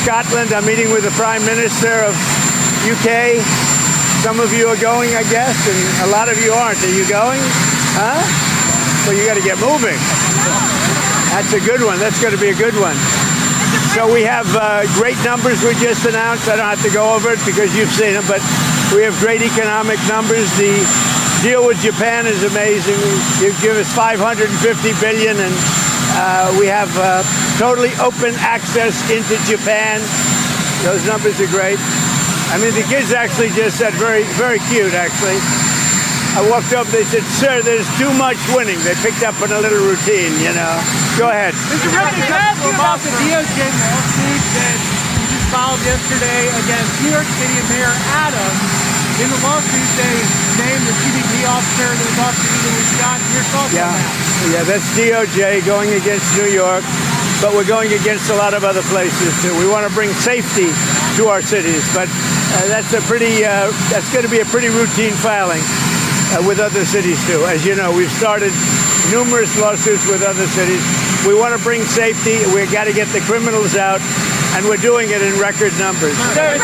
Scotland. I'm meeting with the Prime Minister of UK. Some of you are going, I guess, and a lot of you aren't. Are you going? Huh? Well, you got to get moving. That's a good one. That's going to be a good one. So we have great numbers we just announced. I don't have to go over it because you've seen them, but we have great economic numbers. The deal with Japan is amazing. You give us $550 billion, and we have totally open access into Japan. Those numbers are great. I mean, the kids actually just said, very, very cute, actually. I walked up, they said, sir, there's too much winning. They picked up on a little routine, you know. Go ahead. Mr. President, can I ask you about the DOJ lawsuit that you just filed yesterday against New York City Mayor Adams? In the lawsuit, they named the CBP officer that was officer was shot. Your thoughts on that? Yeah, that's DOJ going against New York, but we're going against a lot of other places, too. We want to bring safety to our cities, but that's going to be a pretty routine filing. With other cities, too. As you know, we've started numerous lawsuits with other cities. We want to bring safety. We've got to get the criminals out, and we're doing it in record numbers. What are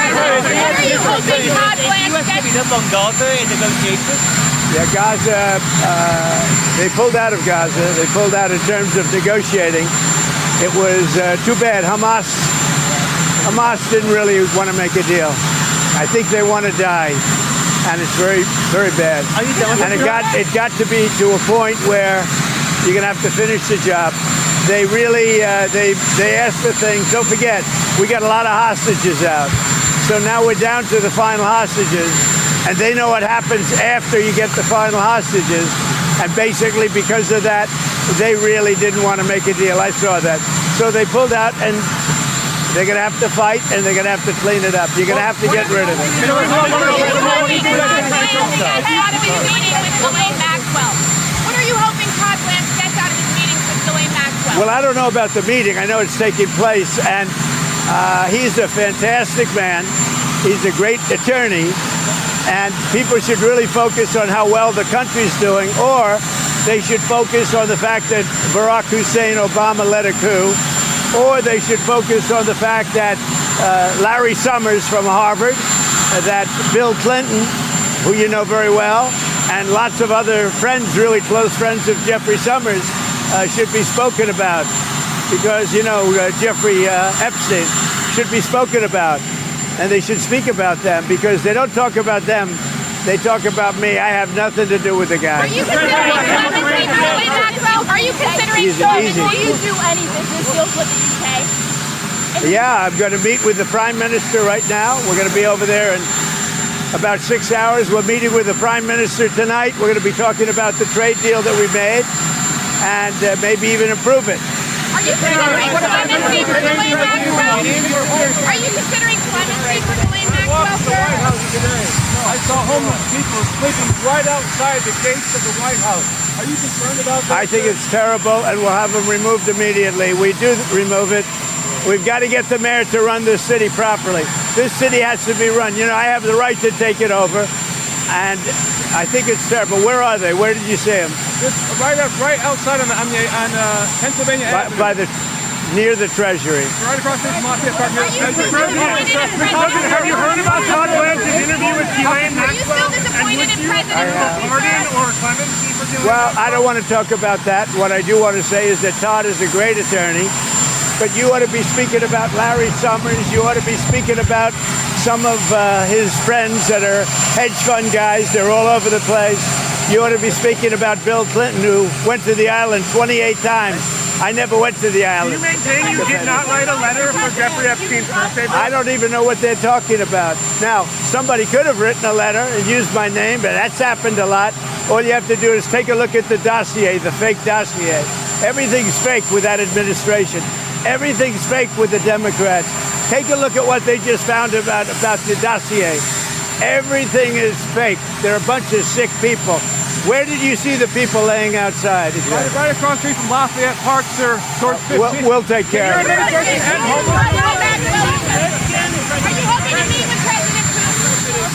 you hoping Todd Blanche gets? On Gaza in negotiations? Yeah, Gaza, they pulled out of Gaza. They pulled out in terms of negotiating. It was too bad. Hamas didn't really want to make a deal. I think they want to die. And it's very, very bad. And it got to be to a point where you're going to have to finish the job. They really, they asked for things. Don't forget, we got a lot of hostages out. So now we're down to the final hostages. And they know what happens after you get the final hostages. And basically because of that, they really didn't want to make a deal. I saw that. So they pulled out, and they're going to have to fight, and they're going to have to clean it up. You're going to have to get rid of it. What are you hoping Todd Blanche gets out of his meetings with Ghislaine Maxwell? Well, I don't know about the meeting. I know it's taking place, and he's a fantastic man. He's a great attorney, and people should really focus on how well the country's doing, or they should focus on the fact that Barack Hussein Obama led a coup, or they should focus on the fact that Larry Summers from Harvard, that Bill Clinton, who you know very well, and lots of other friends, really close friends of Jeffrey Summers, should be spoken about. Because, you know, Jeffrey Epstein should be spoken about. And they should speak about them, because they don't talk about them. They talk about me. I have nothing to do with the guy. Are you considering clemency for Ghislaine Maxwell? Are you considering clemency? Do you do any business deals with the UK? Yeah, I'm going to meet with the Prime Minister right now. We're going to be over there in about 6 hours. We're meeting with the Prime Minister tonight. We're going to be talking about the trade deal that we made and maybe even improve it. Are you considering clemency for Ghislaine Maxwell? Are you considering clemency for Ghislaine Maxwell, sir? I saw homeless people sleeping right outside the gates of the White House. Are you concerned about that? I think it's terrible, and we'll have them removed immediately. We do remove it. We've got to get the mayor to run this city properly. This city has to be run. You know, I have the right to take it over, and I think it's terrible. Where are they? Where did you see them? Just right outside on Pennsylvania Avenue. Near the Treasury. Right across the Mafia Park. Have you heard about Todd Blanche's interview with Ghislaine Maxwell? Are you still disappointed in President Pardon or clemency for Ghislaine? Well, I don't want to talk about that. What I do want to say is that Todd is a great attorney, but you ought to be speaking about Larry Summers. You ought to be speaking about some of his friends that are hedge fund guys. They're all over the place. You ought to be speaking about Bill Clinton, who went to the island 28 times. I never went to the island. Do you maintain you did not write a letter for Jeffrey Epstein's birthday? I don't even know what they're talking about. Now, somebody could have written a letter and used my name, but that's happened a lot. All you have to do is take a look at the dossier, the fake dossier. Everything's fake with that administration. Everything's fake with the Democrats. Take a look at what they just found about the dossier. Everything is fake. They're a bunch of sick people. Where did you see the people laying outside? Right across the street from Lafayette Park, sir. Towards 15th. We'll take care of it. Are you hoping to meet with President Putin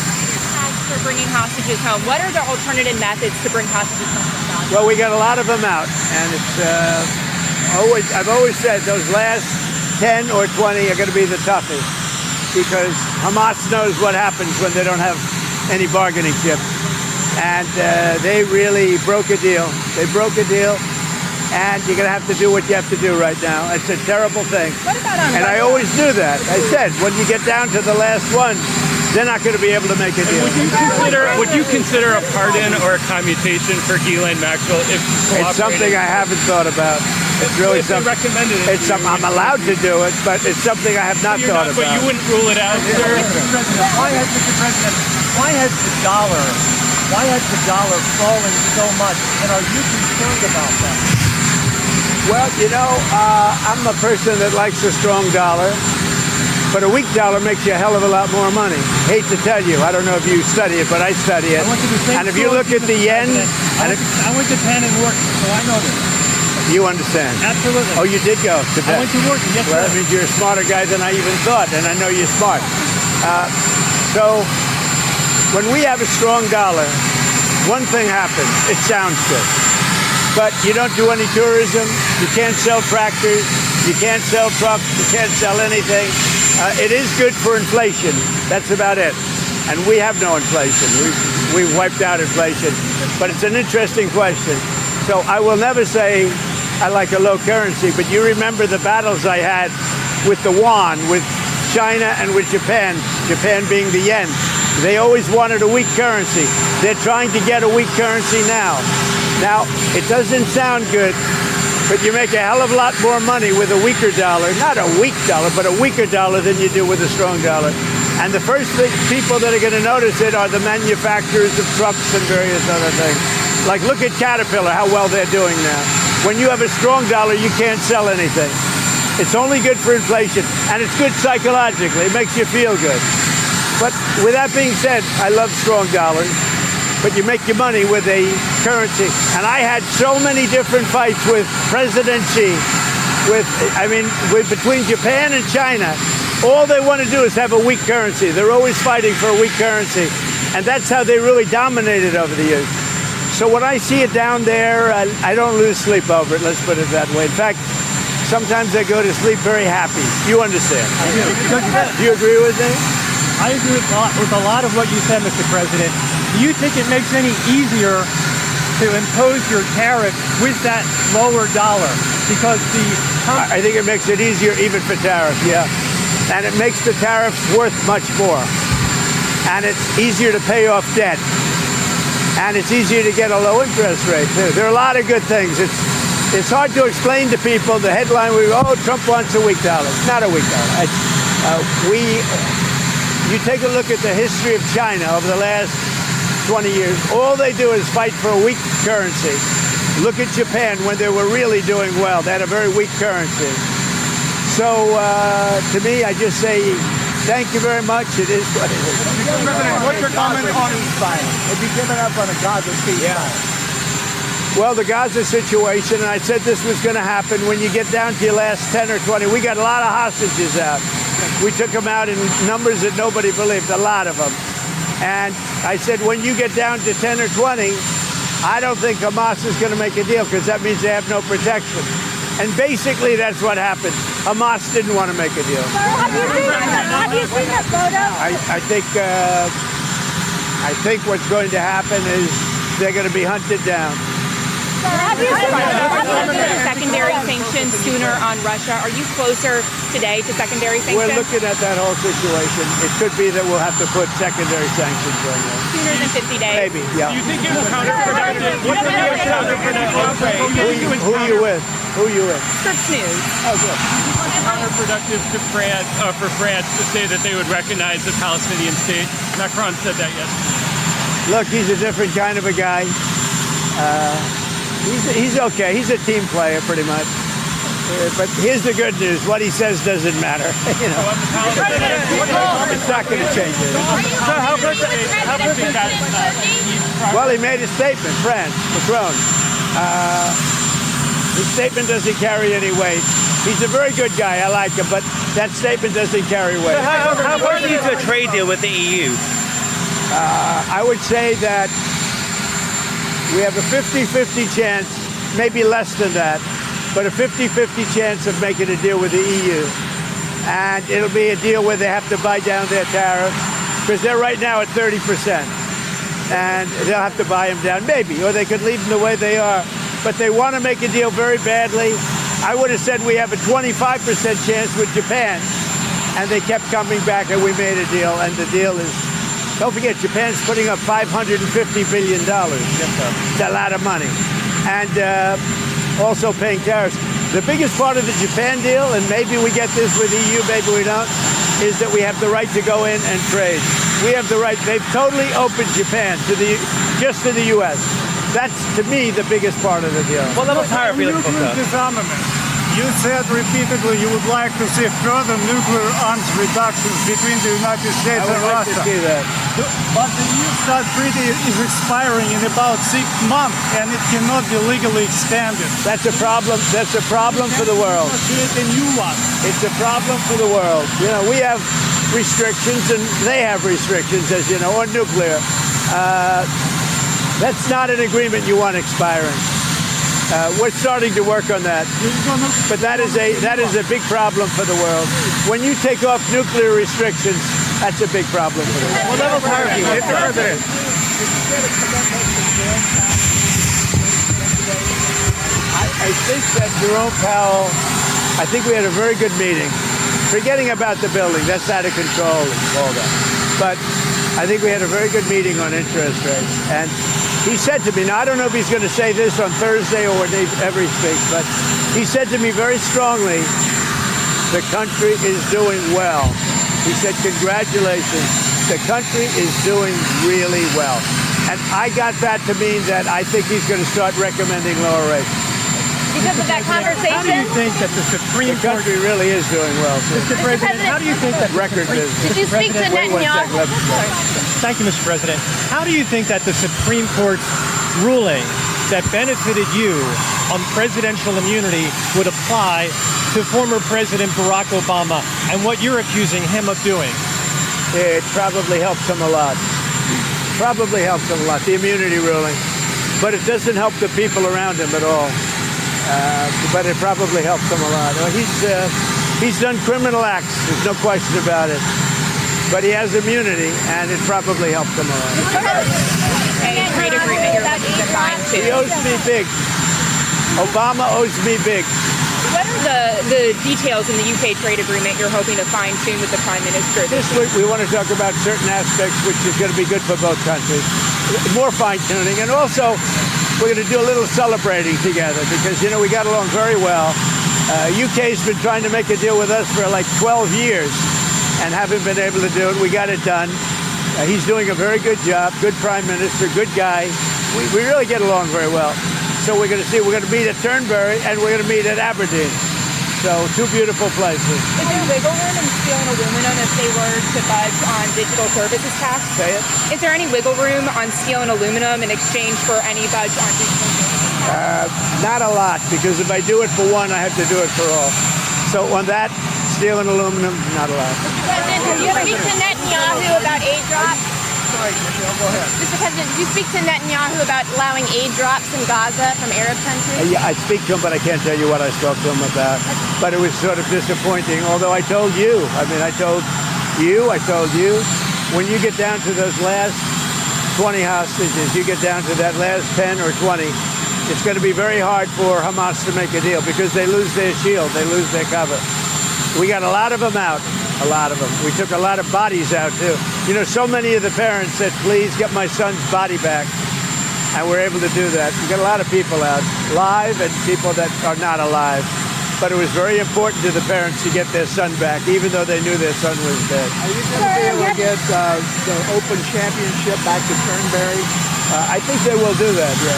for bringing hostages home? What are the alternative methods to bring hostages home? Well, we got a lot of them out, and it's I've always said those last 10 or 20 are going to be the toughest because Hamas knows what happens when they don't have any bargaining chips. And they really broke a deal. They broke a deal, and you're going to have to do what you have to do right now. It's a terrible thing. What about on And I always knew that. I said, when you get down to the last one, they're not going to be able to make a deal. Would you consider a pardon or a commutation for Ghislaine Maxwell if It's something I haven't thought about. It's really if they something. recommended it It's to you, something I'm allowed to do it, but it's something I have not thought But about. you wouldn't rule it out, sir? Mr. President, why has the dollar fallen so much, and are you concerned about that? Well, you know, I'm a person that likes a strong dollar, but a weak dollar makes you a hell of a lot more money. Hate to tell you, I don't know if you study it, but I study it. I went to the same And if you school look as at the Mr. yen, President. and if I went to Penn and worked, so I know this. you understand. Absolutely. Oh, you did go to I Penn. went to work, yes, Well, sir. that means you're a smarter guy than I even thought, and I know you're smart. So when we have a strong dollar, one thing happens. It sounds good. But you don't do any tourism. You can't sell tractors. You can't sell trucks. You can't sell anything. It is good for inflation. That's about it. And we have no inflation. We've wiped out inflation. But it's an interesting question. So I will never say I like a low currency, but you remember the battles I had with the yuan, with China and with Japan, Japan being the yen. They always wanted a weak currency. They're trying to get a weak currency now. Now, it doesn't sound good, but you make a hell of a lot more money with a weaker dollar. Not a weak dollar, but a weaker dollar than you do with a strong dollar. And the first people that are going to notice it are the manufacturers of trucks and various other things. Like, look at Caterpillar, how well they're doing now. When you have a strong dollar, you can't sell anything. It's only good for inflation, and it's good psychologically. It makes you feel good. But with that being said, I love strong dollars, but you make your money with a currency. And I had so many different fights with President Xi, between Japan and China. All they want to do is have a weak currency. They're always fighting for a weak currency. And that's how they really dominated over the years. So when I see it down there, I don't lose sleep over it, let's put it that way. In fact, sometimes I go to sleep very happy. You understand? Do you agree with me? I agree with a lot of what you said, Mr. President. Do you think it makes any easier to impose your tariff with that lower dollar? Because I think it makes it easier even for tariffs, yeah. And it makes the tariffs worth much more. And it's easier to pay off debt. And it's easier to get a low interest rate, too. There are a lot of good things. It's hard to explain to people. The headline, Trump wants a weak dollar. It's not a weak dollar. You take a look at the history of China over the last 20 years. All they do is fight for a weak currency. Look at Japan when they were really doing well. They had a very weak currency. So to me, I just say, thank you very much. It is what it is. Mr. President, what's your comment on ceasefire? Have you given up on a Gaza ceasefire? Well, the Gaza situation, and I said this was going to happen when you get down to your last 10 or 20. We got a lot of hostages out. We took them out in numbers that nobody believed, a lot of them. And I said, when you get down to 10 or 20, I don't think Hamas is going to make a deal because that means they have no protection. And basically, that's what happened. Hamas didn't want to make a deal. Have you seen that photo? I think what's going to happen is they're going to be hunted down. Have you seen secondary sanctions sooner on Russia? Are you closer today to secondary sanctions? We're looking at that whole situation. It could be that we'll have to put secondary sanctions on there. Sooner than 50 days? Maybe, yeah. Do you think it was counterproductive? What would be a counterproductive? Who are you with? Who are you with? Scripps News. Oh, good. Counterproductive to France, for France to say that they would recognize the Palestinian state. Macron said that yesterday. Look, he's a different kind of a guy. He's okay. He's a team player, pretty much. But here's the good news. What he says doesn't matter. You know, it's not going to change it. Well, he made a statement, France, Macron. His statement doesn't carry any weight. He's a very good guy. I like him, but that statement doesn't carry weight. How important is a trade deal with the EU? I would say that we have a 50-50 chance, maybe less than that, but a 50-50 chance of making a deal with the EU. And it'll be a deal where they have to buy down their tariffs, because they're right now at 30%. And they'll have to buy them down, maybe, or they could leave them the way they are. But they want to make a deal very badly. I would have said we have a 25% chance with Japan, and they kept coming back, and we made a deal, and the deal is, don't forget, Japan's putting up $550 billion. It's a lot of money. And also paying tariffs. The biggest part of the Japan deal, and maybe we get this with EU, maybe we don't, is that we have the right to go in and trade. We have the right. They've totally opened Japan to just to the U.S. That's, to me, the biggest part of the deal. What level of tariff are you looking Nuclear for? disarmament. You said repeatedly you would like to see further nuclear arms reductions between the United States I and would like to Russia. see that. But the New START treaty is expiring in about 6 months, and it cannot be legally extended. That's a problem. That's a problem for the world. Create a new one. It's a problem for the world. You know, we have restrictions, and they have restrictions, as you know, on nuclear. That's not an agreement you want expiring. We're starting to work on that, but that is a big problem for the world. When you take off nuclear restrictions, that's a big problem for the world. What level of tariff are you looking for? I think that Jerome Powell, I think we had a very good meeting. Forgetting about the building, that's out of control and all that. But I think we had a very good meeting on interest rates. And he said to me, now I don't know if he's going to say this on Thursday or whenever he speaks, but he said to me very strongly, the country is doing well. He said, congratulations, the country is doing really well. And I got that to mean that I think he's going to start recommending lower rates. Because of that How do you conversation? think that the Supreme The Court... country really is doing well. Mr. President, how do you think that... Record business. Did you speak to Wait one second. Netanyahu? Thank you, Mr. President. How do you think that the Supreme Court's ruling that benefited you on presidential immunity would apply to former President Barack Obama and what you're accusing him of doing? It probably helps him a lot. Probably helps him a lot, the immunity ruling. But it doesn't help the people around him at all. But it probably helps him a lot. He's done criminal acts, there's no question about it. But he has immunity, and it probably helps him a lot. A trade agreement you're looking to find He too. owes me big. Obama owes me big. What are the details in the UK trade agreement you're hoping to fine tune with the Prime Minister? This week we want to talk about certain aspects which is going to be good for both countries. More fine-tuning, and also we're going to do a little celebrating together because, you know, we got along very well. UK's been trying to make a deal with us for like 12 years and haven't been able to do it. We got it done. He's doing a very good job, good Prime Minister, good guy. We really get along very well. So we're going to meet at Turnberry and we're going to meet at Aberdeen. So two beautiful places. Is there wiggle room in steel and aluminum if they were to budge on digital services tax? Say it. Is there any wiggle room on steel and aluminum in exchange for any budge on digital services tax? Not a lot, because if I do it for one, I have to do it for all. So on that, steel and aluminum, not a lot. Mr. President, did you speak to Netanyahu about aid drops? Sorry, Michelle, go ahead. Mr. President, did you speak to Netanyahu about allowing aid drops in Gaza from Arab countries? Yeah, I speak to him, but I can't tell you what I spoke to him about. But it was sort of disappointing, although I told you. I told you, when you get down to those last 20 hostages, you get down to that last 10 or 20, it's going to be very hard for Hamas to make a deal because they lose their shield, they lose their cover. We got a lot of them out, a lot of them. We took a lot of bodies out, too. You know, so many of the parents said, please get my son's body back. And we're able to do that. We got a lot of people out, live and people that are not alive. But it was very important to the parents to get their son back, even though they knew their son was dead. Are you going to be able to get the Open Championship back to Turnberry? I think they will do that, yeah.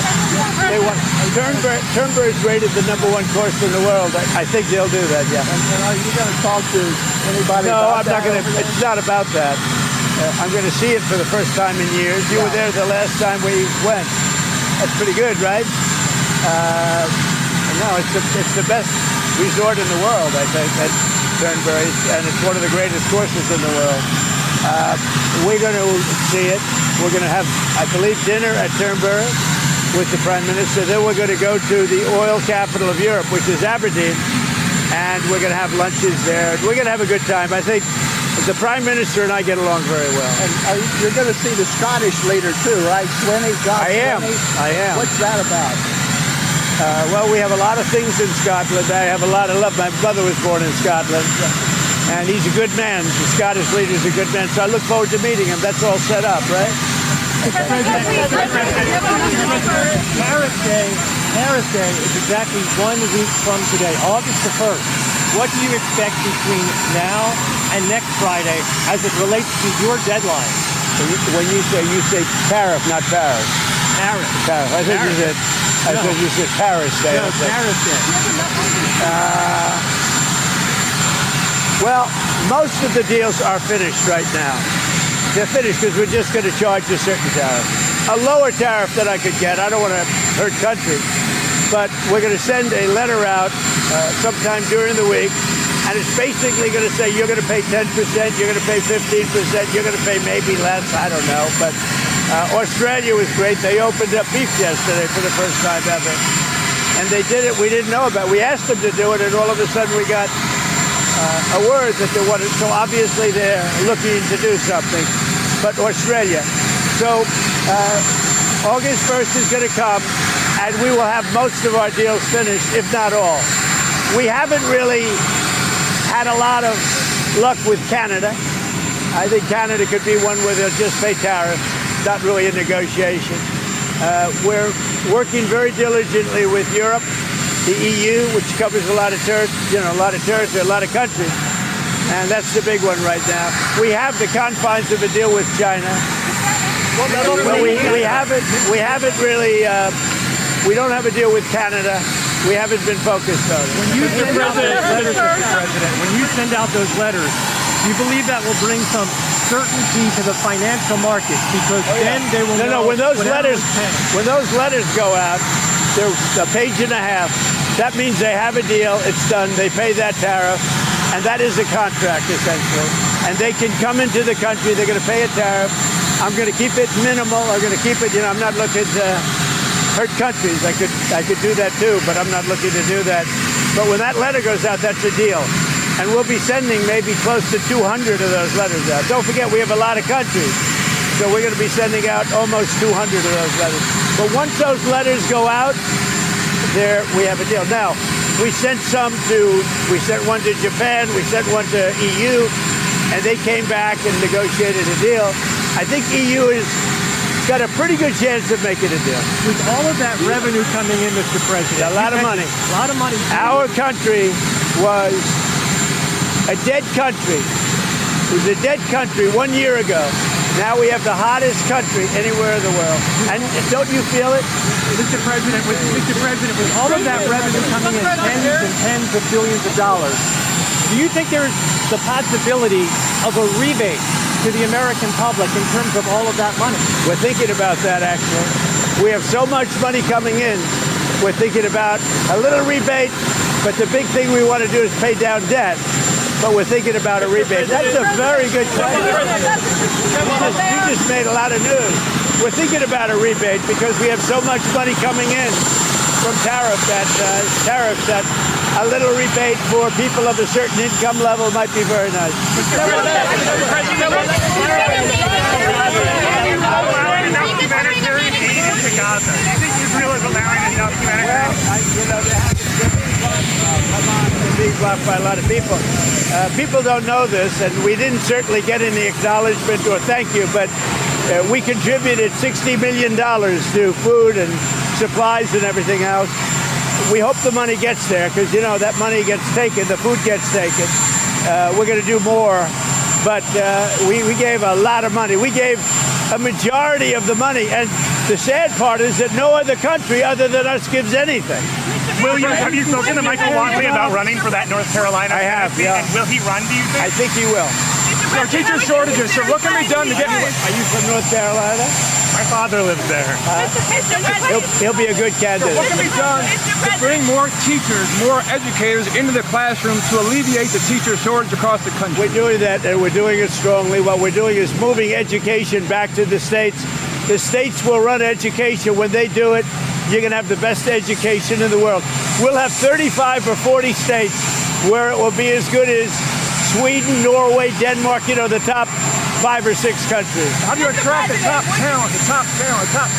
They want, Turnberry's rated the #1 course in the world. I think they'll do that, yeah. And are you going to talk to anybody No, about I'm not going to. that? It's not about that. I'm going to see it for the first time in years. You were there the last time we went. That's pretty good, right? No, it's the best resort in the world, I think, at Turnberry, and it's one of the greatest courses in the world. We're going to see it. We're going to have, I believe, dinner at Turnberry, with the Prime Minister. Then we're going to go to the oil capital of Europe, which is Aberdeen, and we're going to have lunches there. We're going to have a good time. I think the Prime Minister and I get along very well. And you're going to see the Scottish leader too, right? Swinney, John Swinney. I am. What's that about? Well, we have a lot of things in Scotland. I have a lot of love. My brother was born in Scotland, and he's a good man. The Scottish leader is a good man, so I look forward to meeting him. That's all set up, right? Tariff Day is exactly 1 week from today, August the 1st. What do you expect between now and next Friday as it relates to your deadline? When you say tariff, not Paris. Tariff. Tariff. I think you said Paris Day. No, Tariff Day. Well, most of the deals are finished right now. They're finished because we're just going to charge a certain tariff. A lower tariff that I could get. I don't want to hurt country. But we're going to send a letter out sometime during the week. And it's basically going to say you're going to pay 10%, you're going to pay 15%, you're going to pay maybe less. I don't know. But Australia was great. They opened up beef yesterday for the first time ever. And they did it. We didn't know about it. We asked them to do it, and all of a sudden we got a word that they wanted. So obviously they're looking to do something. But Australia. So August 1st is going to come, and we will have most of our deals finished, if not all. We haven't really had a lot of luck with Canada. I think Canada could be one where they'll just pay tariffs, not really a negotiation. We're working very diligently with Europe, the EU, which covers a lot of territory, a lot of countries, and that's the big one right now. We have the confines of a deal with China. Well, we haven't really. We don't have a deal with Canada. We haven't been focused on it. When you send out those letters, Mr. President, when you send out those letters, do you believe that will bring some certainty to the financial markets? Because then they will know. No. When those letters go out, they're a page and a half. That means they have a deal. It's done. They pay that tariff, and that is a contract essentially. And they can come into the country. They're going to pay a tariff. I'm going to keep it minimal. I'm going to keep it. I'm not looking to hurt countries. I could do that too, but I'm not looking to do that. But when that letter goes out, that's a deal. And we'll be sending maybe close to 200 of those letters out. Don't forget, we have a lot of countries. So we're going to be sending out almost 200 of those letters. But once those letters go out, there we have a deal. Now, we sent one to Japan, we sent one to EU, and they came back and negotiated a deal. I think EU has got a pretty good chance of making a deal. With all of that revenue coming in, Mr. President. A lot of money. A lot of money. Our country was a dead country. It was a dead country 1 year ago. Now we have the hottest country anywhere in the world. And don't you feel it? Mr. President, with all of that revenue coming in tens of billions of dollars, do you think there's the possibility of a rebate to the American public in terms of all of that money? We're thinking about that, actually. We have so much money coming in. We're thinking about a little rebate, but the big thing we want to do is pay down debt. But we're thinking about a rebate. That's a very good question. You just made a lot of news. We're thinking about a rebate because we have so much money coming in from tariffs that a little rebate for people of a certain income level might be very nice. Allowing enough humanitarian aid into Gaza. Do you think Israel is allowing enough humanitarian aid? Being blocked by a lot of people. People don't know this, and we didn't certainly get any acknowledgement or thank you, but we contributed $60 million to food and supplies and everything else. We hope the money gets there because, that money gets taken, the food gets taken. We're going to do more, but we gave a lot of money. We gave a majority of the money, and the sad part is that no other country other than us gives anything. Have you spoken to Michael Watley about running for that North Carolina? I have, yeah. And will he run, do you think? I think he will. There are teacher shortages, so what can be done to get... Are you from North Carolina? My father lives there. He'll be a good candidate. What can be done to bring more teachers, more educators into the classroom to alleviate the teacher shortage across the country? We're doing that, and we're doing it strongly. What we're doing is moving education back to the states The states will run education. When they do it, you're going to have the best education in the world. We'll have 35 or 40 states where it will be as good as Sweden, Norway, Denmark, the top 5 or 6 countries. How do you attract the top talent, the top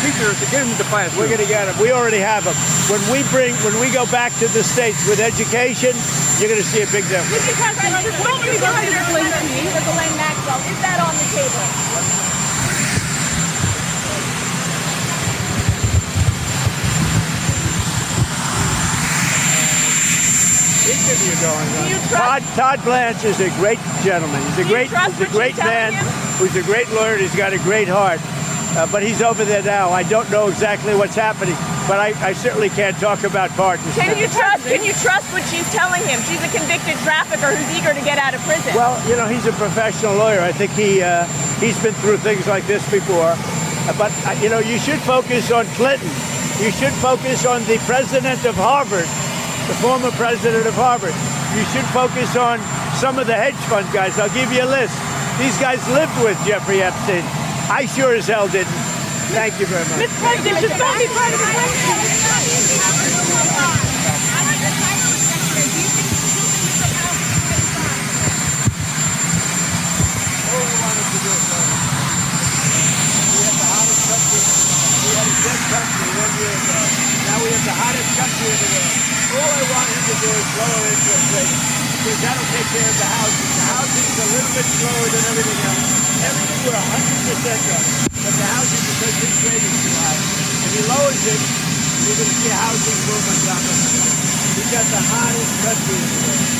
teachers to get into the classroom? We're going to get them. We already have them. When we go back to the states with education, you're going to see a big difference. Mr. President, what do you consider Ghislaine Maxwell? Is that on the table? Interview going on. Todd Blanche is a great gentleman. He's a great man. Who's a great lawyer. He's got a great heart. But he's over there now. I don't know exactly what's happening, but I certainly can't talk about pardons. Can you trust what she's telling him? She's a convicted trafficker who's eager to get out of prison. Well, he's a professional lawyer. I think he's been through things like this before. But you should focus on Clinton. You should focus on the president of Harvard. The former president of Harvard. You should focus on some of the hedge fund guys. I'll give you a list. These guys lived with Jeffrey Epstein. I sure as hell didn't. Thank you very much. Mr. President, should that be part of the Now we have the hottest country in the world. All I want him to do is lower interest rates, because that'll take care of the housing. The housing is a little bit slower than everything else. Everything we're 100% up, but the housing, because his rate is too high. If he lowers it, you're going to see housing boom on top of it. We've got the hottest country in the world.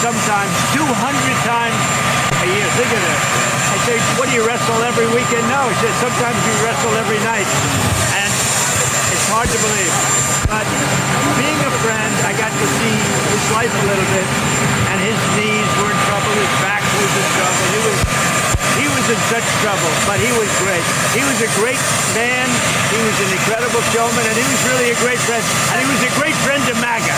Sometimes 200 times a year. Think of that. I say, what do you wrestle every weekend? No, he said, sometimes you wrestle every night. And it's hard to believe. But being a friend, I got to see his life a little bit. And his knees were in trouble. His back was in trouble. He was in such trouble, but he was great. He was a great man. He was an incredible showman. And he was really a great friend. And he was a great friend to MAGA.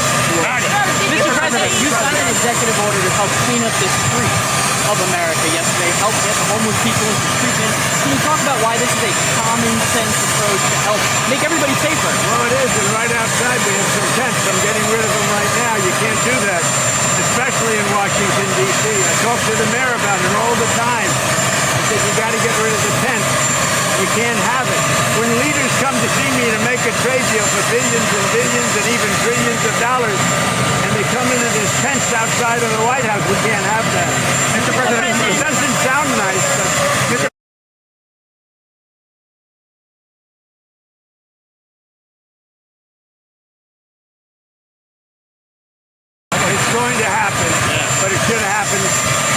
Mr. President, you signed an executive order to help clean up the streets of America yesterday, help get the homeless people into treatment. Can you talk about why this is a common sense approach to help make everybody safer? Well, it is, and right outside we have some tents. I'm getting rid of them right now. You can't do that, especially in Washington, D.C. I talk to the mayor about it all the time. I said, you got to get rid of the tents. You can't have it. When leaders come to see me to make a trade deal for billions and billions and even trillions of dollars, and they come into this tents outside of the White House, we can't have that. Mr. President, it doesn't sound nice, but it's going to happen, but it should happen